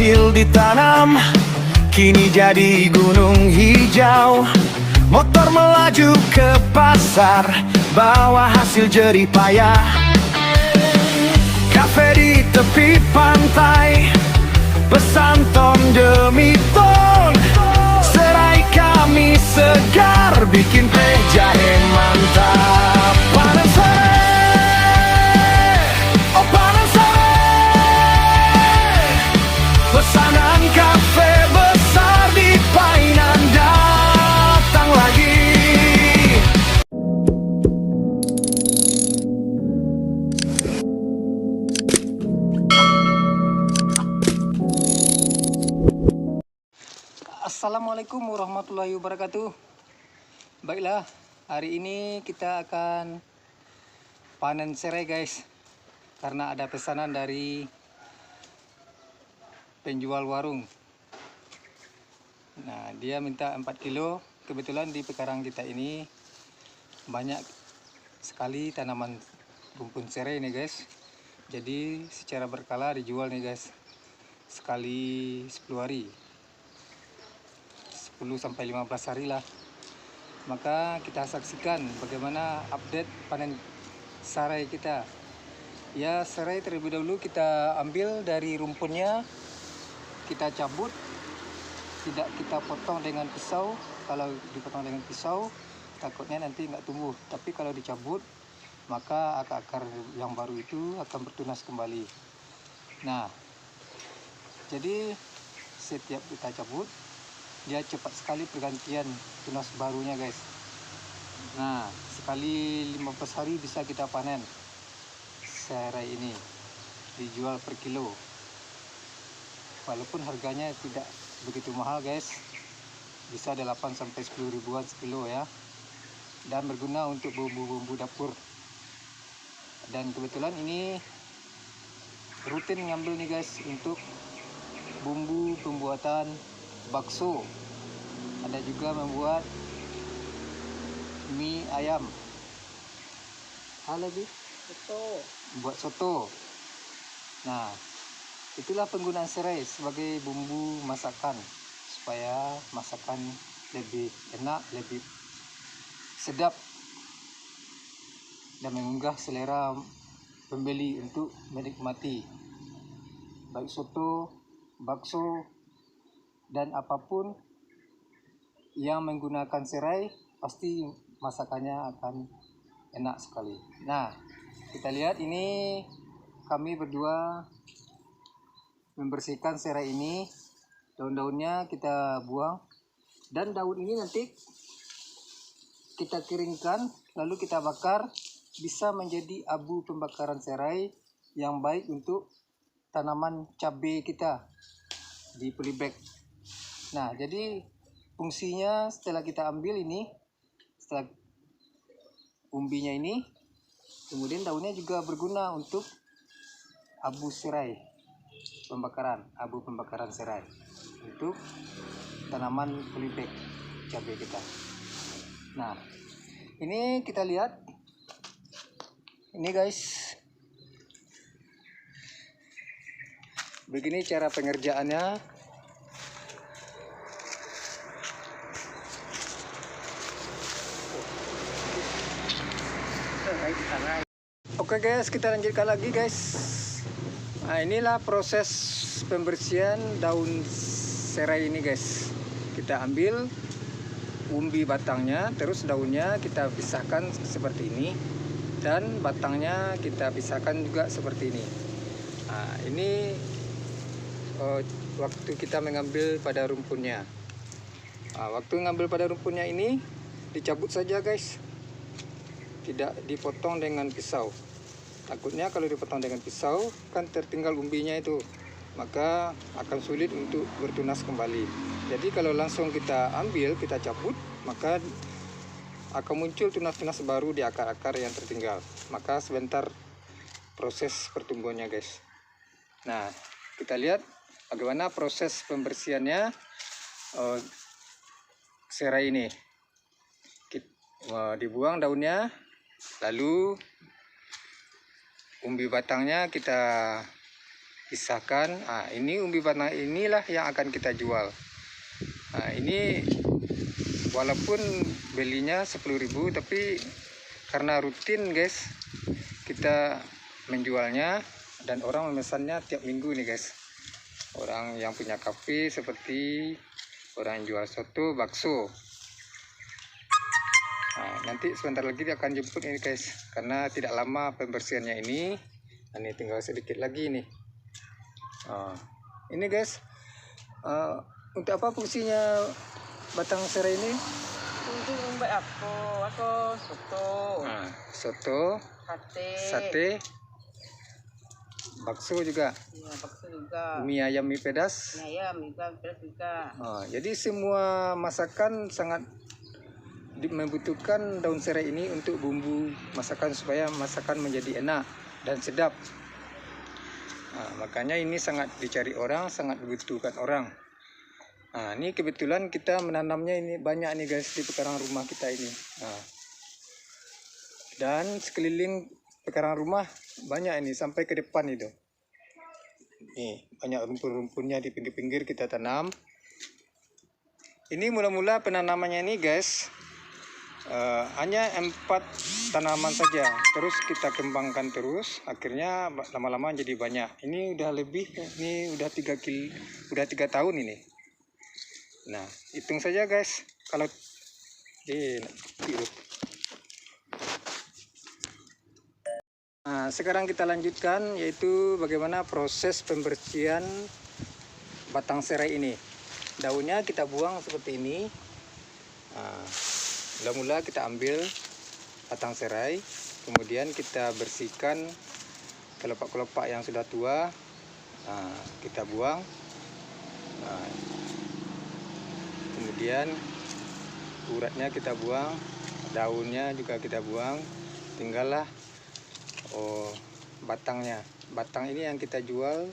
kecil ditanam, kini jadi gunung hijau. Motor melaju ke pasar, bawa hasil jerih payah. Kafe di tepi pantai, pesan ton demi ton. Serai kami segar, bikin teh jahe mantap. Panen sore, oh panen sore. Pesanan kafe besar di Painan datang lagi. Assalamualaikum warahmatullahi wabarakatuh. Baiklah, hari ini kita akan panen serai guys, karena ada pesanan dari penjual warung. Nah, dia minta 4 kilo. Kebetulan di pekarangan kita ini banyak sekali tanaman rumpun serai nih guys. Jadi secara berkala dijual nih guys, sekali 10 hari, 10-15 hari lah. Maka kita saksikan bagaimana update panen serai kita. Ya, serai terlebih dahulu kita ambil dari rumpunnya, kita cabut, tidak kita potong dengan pisau. Kalau dipotong dengan pisau takutnya nanti nggak tumbuh, tapi kalau dicabut maka akar-akar yang baru itu akan bertunas kembali. Nah, jadi setiap kita cabut, dia cepat sekali pergantian tunas barunya guys. Nah, sekali 15 hari bisa kita panen serai ini, dijual per kilo. Walaupun harganya tidak begitu mahal guys, bisa 8-10 ribuan sekilo ya, dan berguna untuk bumbu-bumbu dapur. Dan kebetulan ini rutin ngambil nih guys untuk bumbu pembuatan bakso. Ada juga membuat mie ayam. Lagi buat soto. Nah, itulah penggunaan serai sebagai bumbu masakan, supaya masakan lebih enak, lebih sedap, dan mengunggah selera pembeli untuk menikmati baik soto, bakso, dan apapun yang menggunakan serai, pasti masakannya akan enak sekali. Nah, kita lihat ini kami berdua membersihkan serai ini. Daun-daunnya kita buang, dan daun ini nanti kita keringkan lalu kita bakar, bisa menjadi abu pembakaran serai yang baik untuk tanaman cabai kita di polybag. Nah, jadi fungsinya setelah kita ambil ini, setelah umbinya ini, kemudian daunnya juga berguna untuk abu serai pembakaran, abu pembakaran serai untuk tanaman polybag cabai kita. Nah, ini kita lihat ini guys, begini cara pengerjaannya. Oke guys, kita lanjutkan lagi guys. Nah, inilah proses pembersihan daun serai ini guys. Kita ambil umbi batangnya, terus daunnya kita pisahkan seperti ini, dan batangnya kita pisahkan juga seperti ini. Nah, ini waktu kita mengambil pada rumpunnya. Nah, waktu mengambil pada rumpunnya ini dicabut saja guys, tidak dipotong dengan pisau. Takutnya kalau dipotong dengan pisau kan tertinggal umbinya itu, maka akan sulit untuk bertunas kembali. Jadi kalau langsung kita ambil, kita cabut, maka akan muncul tunas-tunas baru di akar-akar yang tertinggal. Maka sebentar proses pertumbuhannya guys. Nah, kita lihat bagaimana proses pembersihannya serai ini. Dibuang daunnya, lalu umbi batangnya kita pisahkan. Ini umbi batang inilah yang akan kita jual. Ini walaupun belinya 10.000, tapi karena rutin guys kita menjualnya dan orang memesannya tiap minggu nih guys. Orang yang punya kafe seperti orang yang jual soto, bakso. Nanti sebentar lagi dia akan jemput ini guys, karena tidak lama pembersihannya ini. Ini tinggal sedikit lagi nih. Ini guys, untuk apa fungsinya batang serai ini? Untuk membuat aku soto, Soto, sate, bakso juga, ya bakso juga, mie ayam, mie pedas. ayam juga, beras juga. Jadi semua masakan sangat membutuhkan daun serai ini untuk bumbu masakan supaya masakan menjadi enak dan sedap. Makanya ini sangat dicari orang, sangat dibutuhkan orang. Ini kebetulan kita menanamnya ini banyak nih guys di pekarangan rumah kita ini. Dan sekeliling pekarangan rumah banyak ini sampai ke depan itu. Nih banyak rumpun-rumpunnya di pinggir-pinggir kita tanam. Ini mula-mula penanamannya ini guys, hanya 4 tanaman saja. Terus kita kembangkan terus, akhirnya lama-lama jadi banyak. Ini udah lebih, ini udah 3 tahun ini. Nah, hitung saja guys, kalau sekarang kita lanjutkan, yaitu bagaimana proses pembersihan batang serai ini. Daunnya kita buang seperti ini. Mula-mula kita ambil batang serai, kemudian kita bersihkan kelopak-kelopak yang sudah tua, kita buang. Kemudian uratnya kita buang, daunnya juga kita buang, tinggallah batangnya. Batang ini yang kita jual,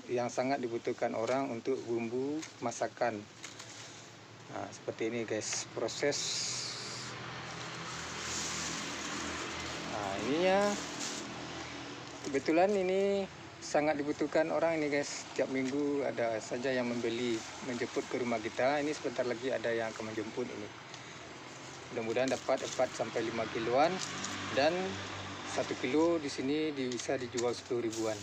yang sangat dibutuhkan orang untuk bumbu masakan. Seperti ini guys proses. Ininya kebetulan ini sangat dibutuhkan orang ini guys. Tiap minggu ada saja yang membeli, menjemput ke rumah kita. Ini sebentar lagi ada yang akan menjemput ini. Mudah-mudahan dapat 4 sampai 5 kiloan, dan 1 kilo di sini bisa dijual 10 ribuan.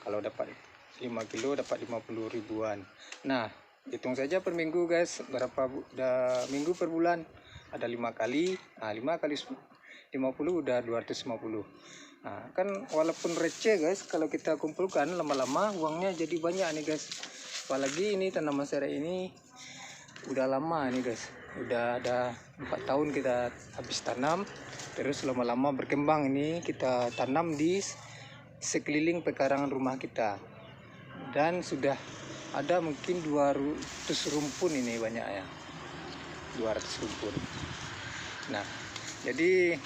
Kalau dapat 5 kilo dapat 50 ribuan. Nah, hitung saja per minggu guys, berapa minggu per bulan, ada 5 kali. 5 kali 50 udah 250. Kan walaupun receh guys, kalau kita kumpulkan lama-lama uangnya jadi banyak nih guys. Apalagi ini tanaman serai ini udah lama nih guys, udah ada 4 tahun kita habis tanam. Terus lama-lama berkembang, ini kita tanam di sekeliling pekarangan rumah kita, dan sudah ada mungkin 200 rumpun ini banyak ya, 200 rumpun. Nah, jadi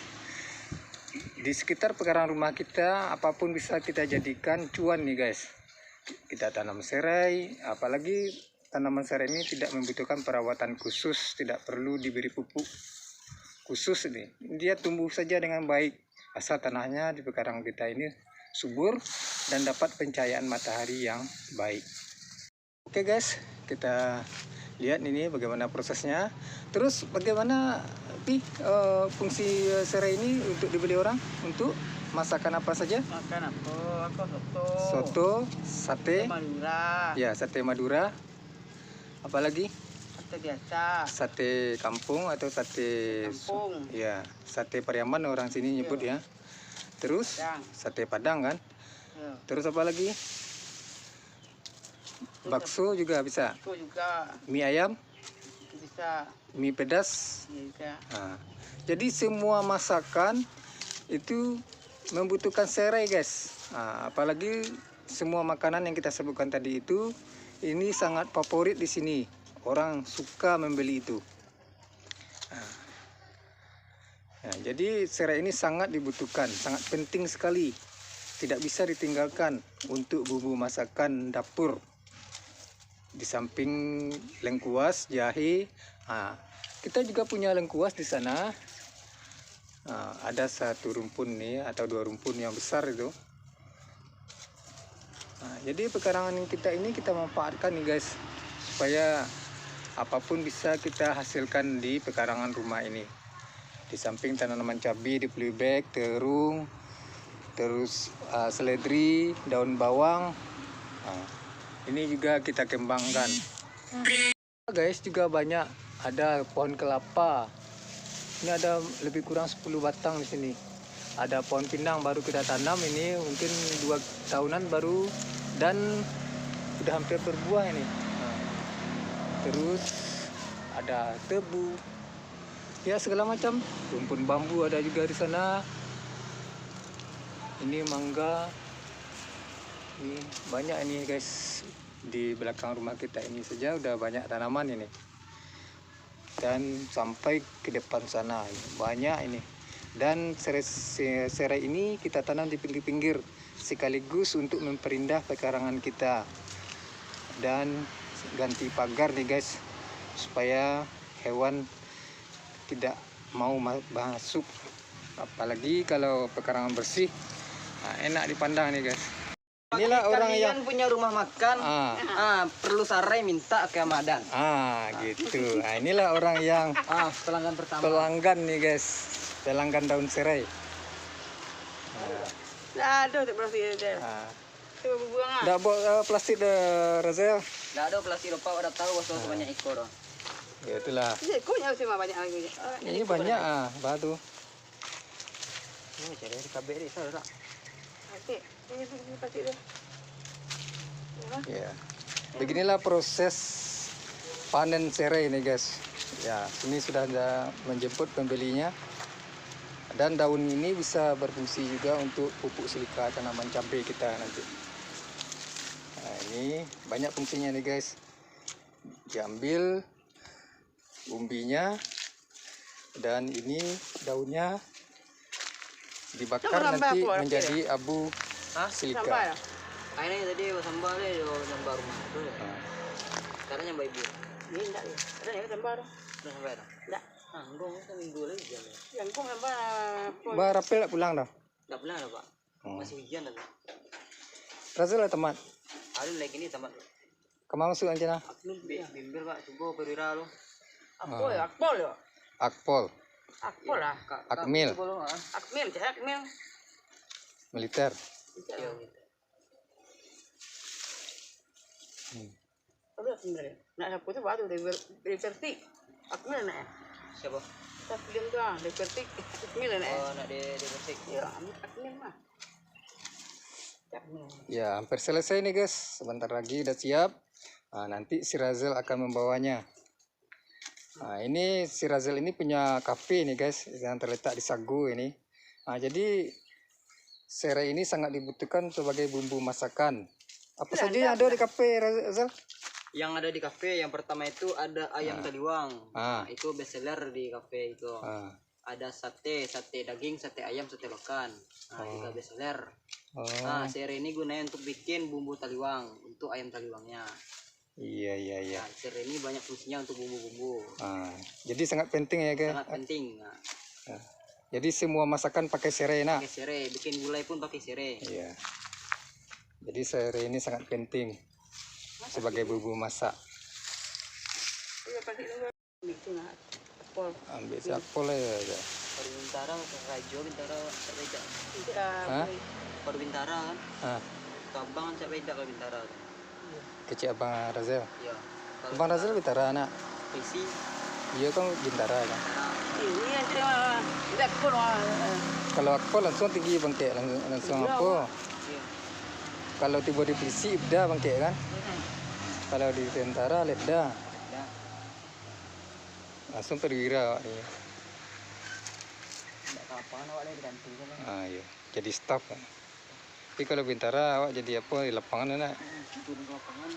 di sekitar pekarangan rumah kita apapun bisa kita jadikan cuan nih guys. Kita tanam serai, apalagi tanaman serai ini tidak membutuhkan perawatan khusus, tidak perlu diberi pupuk khusus. Ini dia tumbuh saja dengan baik, asal tanahnya di pekarangan kita ini subur dan dapat pencahayaan matahari yang baik. Oke guys, kita lihat ini bagaimana prosesnya. Terus bagaimana fungsi serai ini untuk dibeli orang, untuk masakan apa saja? Makan aku Soto, sate, Madura, ya sate Madura, apalagi sate biasa, sate kampung atau sate kampung, ya sate Pariaman orang sini nyebut ya. Terus Padang. sate Padang kan. ya. Terus apa lagi? Bakso juga bisa. Aku juga Mie ayam, bisa, mie pedas. ya juga. Jadi semua masakan itu membutuhkan serai guys. Apalagi semua makanan yang kita sebutkan tadi itu, ini sangat favorit di sini. Orang suka membeli itu. Jadi serai ini sangat dibutuhkan, sangat penting sekali. Tidak bisa ditinggalkan untuk bumbu masakan dapur. Di samping lengkuas, jahe, kita juga punya lengkuas di sana. Ada 1 rumpun nih atau 2 rumpun yang besar itu. Nah, jadi pekarangan kita ini kita manfaatkan nih guys, supaya apapun bisa kita hasilkan di pekarangan rumah ini. Di samping tanaman cabai di polybag, terung, terus seledri, daun bawang. Nah, ini juga kita kembangkan. Guys, juga banyak ada pohon kelapa. Ini ada lebih kurang 10 batang di sini. Ada pohon pinang baru kita tanam ini mungkin 2 tahunan baru dan sudah hampir berbuah ini. Nah, terus ada tebu, ya segala macam. Rumpun bambu ada juga di sana. Ini mangga. Ini banyak ini guys, di belakang rumah kita ini saja udah banyak tanaman ini. Dan sampai ke depan sana banyak ini. Dan serai ini kita tanam di pinggir-pinggir sekaligus untuk memperindah pekarangan kita. Dan ganti pagar nih guys, supaya hewan tidak mau masuk. Apalagi kalau pekarangan bersih, nah, enak dipandang nih guys. Inilah orang yang punya rumah makan, perlu sarai minta ke Ramadan. Gitu. Nah, inilah orang yang Pelanggan pertama. pelanggan nih guys, pelanggan daun serai. Ada plastik dia. Coba buang Nggak bawa plastik deh, Razel. Nggak ada plastik lupa, udah tahu waktu banyak ekor. Ya itulah. Ekornya sih banyak lagi. Ini banyak batu. Ini cari di KB ini saudara. Oke, ini plastik dia. Ya. Beginilah proses panen serai ini guys. Ya, ini sudah ada menjemput pembelinya. Dan daun ini bisa berfungsi juga untuk pupuk silika tanaman cabai kita nanti. Nah, ini banyak fungsinya nih guys. Diambil umbinya dan ini daunnya dibakar nanti menjadi abu silika. Kayaknya tadi sambal deh, sambal rumah itu. Sekarang yang ibu. Ini enggak ya? Ada yang sambal. Udah sampai dah? Enggak. Anggong itu minggu lagi ya. Yang kong sambal. Mbak Rapel tak pulang dah? Enggak pulang dah, Pak. Masih hujan dah. Razel lah teman. Ada lagi ni teman. Kemana masuk aja nah? Bimbel Pak, coba perwira lu. Akpol ya, akpol ya. Akpol, Akpol lah. Akmil, Akmil, cah Akmil. militer. Iya. Ada sebenarnya. Nak siapa tu baru dari vertik. Akmil nak. Siapa? Tak film tu ah, dari vertik. Akmil nak. Oh, nak dari vertik. Ya, Akmil mah. Ya, hampir selesai nih guys. Sebentar lagi udah siap. Nah, nanti si Razel akan membawanya. Nah, ini si Razel ini punya kafe nih guys, yang terletak di Sagu ini. Nah, jadi serai ini sangat dibutuhkan sebagai bumbu masakan. Apa saja yang ada di kafe Razel? Yang ada di kafe yang pertama itu ada ayam taliwang. Itu best seller di kafe itu. Ada sate daging, sate ayam, sate lokan. Nah, juga best seller. Nah, serai ini gunanya untuk bikin bumbu taliwang untuk ayam taliwangnya. Iya. Nah, serai ini banyak fungsinya untuk bumbu-bumbu. Jadi sangat penting ya guys. Sangat penting. Nah, jadi semua masakan pakai serai nak. pakai serai, bikin gulai pun pakai serai. Iya. Jadi serai ini sangat penting sebagai bumbu masak. Ambil siapa lah ya. Baru Bintara, Rajo Bintara, Sepeda. Baru Bintara kan? Kabang kan Sepeda kalau Bintara. Kecil abang Razel. Iya. Abang Razel Bintara anak. Isi. Iya kan Bintara kan. Ini yang tidak pun. Kalau Akpol langsung tinggi bangkit langsung apa? Kalau tiba di polisi udah bangkit kan? Kalau di tentara ledda. Langsung perwira awak ni. Tidak apa-apa awak ni diganti kan. Iya. Jadi staff kan. Tapi kalau Bintara awak jadi apa di lapangan nak? Turun ke lapangan.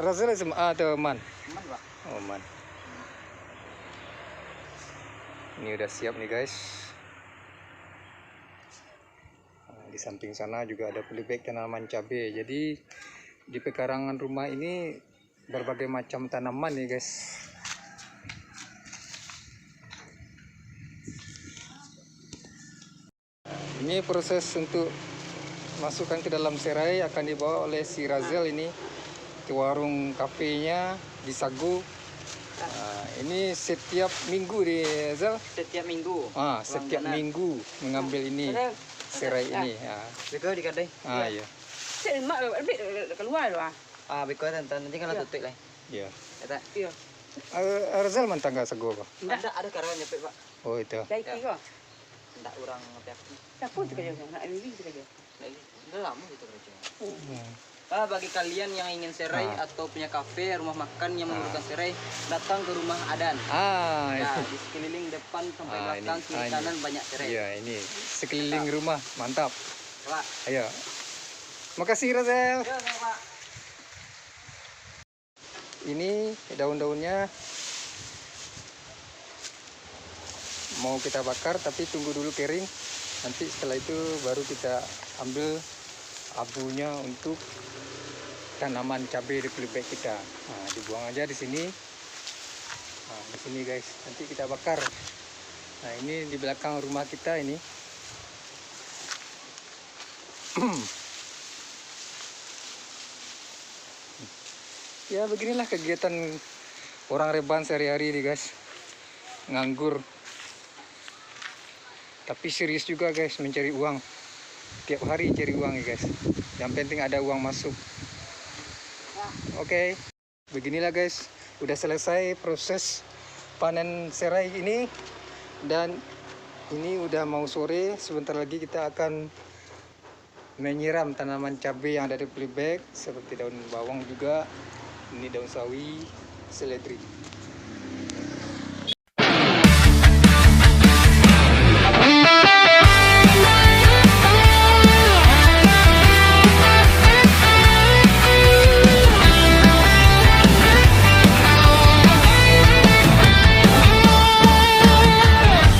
Razel SMA atau Man? Aman, Pak. Oh, Man. Ini udah siap nih guys. Di samping sana juga ada polybag tanaman cabai. Jadi di pekarangan rumah ini berbagai macam tanaman nih guys. Ini proses untuk masukkan ke dalam serai akan dibawa oleh si Razel ini ke warung kafenya di Sagu. Ini setiap minggu di Razel. Setiap minggu. Setiap minggu mengambil ini serai ini. Beko di kadai. Ya. Saya mak keluar lah. Beko nanti kan tutup lah. Ya. Kata. Iya. Razel mantang nggak Sagu apa? Ada karyawan nyampe Pak. Oh itu. Baik juga. Enggak orang apa-apa. Siapa tu kerja? Nak ini kerja. Udah lama gitu kerja. Bagi kalian yang ingin serai atau punya kafe, rumah makan yang memerlukan serai, datang ke rumah Adan. Di sekeliling depan sampai belakang kiri kanan banyak serai. Iya, ini sekeliling rumah, mantap. Pak. Ayo. Makasih Razel. Ya, Pak. Ini daun-daunnya mau kita bakar tapi tunggu dulu kering. Nanti setelah itu baru kita ambil abunya untuk tanaman cabai di kulit kita. Dibuang aja di sini. Di sini guys. Nanti kita bakar. Nah, ini di belakang rumah kita ini. Ya beginilah kegiatan orang rebahan sehari-hari nih guys. Nganggur. Tapi serius juga guys mencari uang. Tiap hari cari uang ya guys. Yang penting ada uang masuk. Oke. Beginilah guys. Udah selesai proses panen serai ini. Dan ini udah mau sore. Sebentar lagi kita akan menyiram tanaman cabai yang ada di polybag. Seperti daun bawang juga. Ini daun sawi, seledri.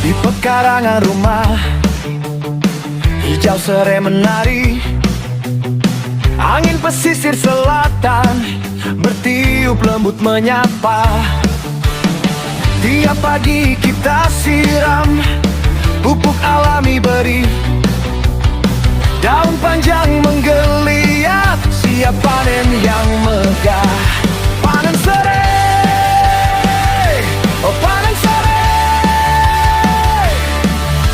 Di pekarangan rumah, hijau serai menari. Angin pesisir selatan bertiup lembut menyapa. Tiap pagi kita siram, pupuk alami beri. Daun panjang menggeliat, siap panen yang megah. Panen serai, oh panen serai.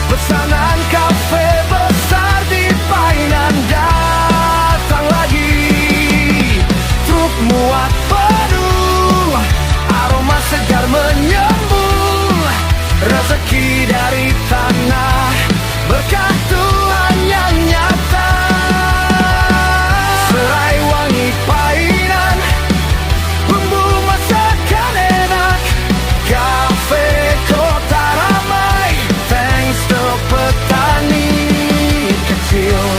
Pesanan kafe besar di Painan datang lagi. Truk muat penuh, aroma segar menyembul. Rezeki dari tanah, berkah Tuhan yang nyata. Serai wangi Painan, bumbu masakan enak. Kafe kota ramai, thanks to petani kecil.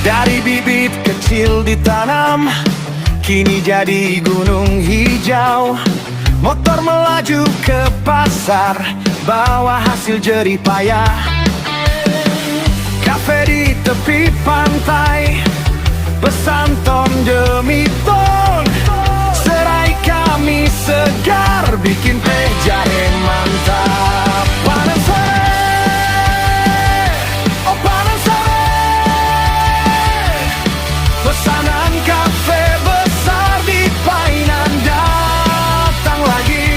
Dari bibit kecil ditanam, kini jadi gunung hijau. Motor melaju ke pasar, bawa hasil jerih payah. Kafe di tepi pantai, pesan ton demi ton. Serai kami segar, bikin teh jahe mantap. Panen serai, oh panen serai. Pesanan kafe besar di Painan datang lagi.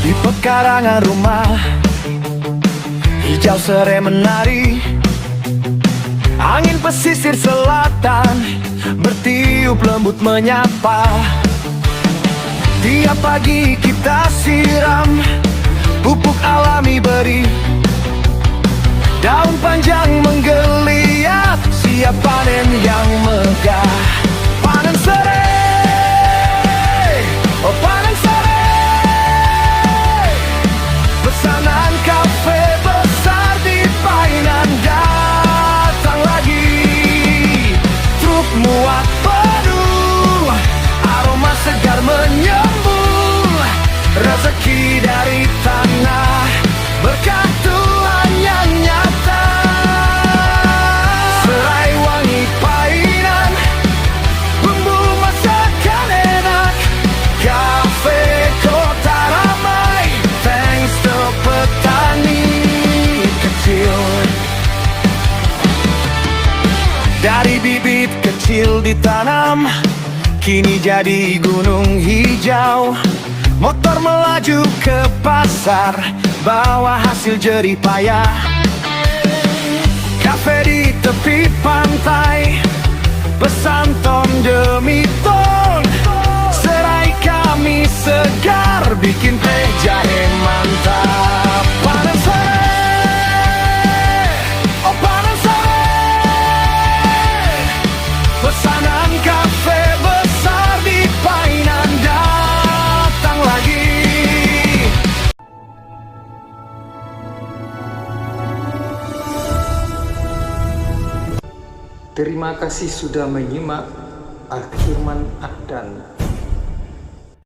Di pekarangan rumah, hijau serai menari. Angin pesisir selatan bertiup lembut menyapa. Tiap pagi kita siram, pupuk alami beri. Daun panjang menggeliat, siap panen yang megah. Panen serai, oh panen serai. Pesanan kafe besar di Painan datang lagi. Truk muat penuh, aroma segar menyembul. Rezeki dari tanah siram, kini jadi gunung hijau. Motor melaju ke pasar, bawa hasil jerih payah. Kafe di tepi pantai, pesan ton demi ton. Serai kami segar, bikin teh jahe mantap. Panen sore, oh panen sore. Pesanan kafe besar di Painan datang lagi. Terima kasih sudah menyimak. Akhirman Ahdan.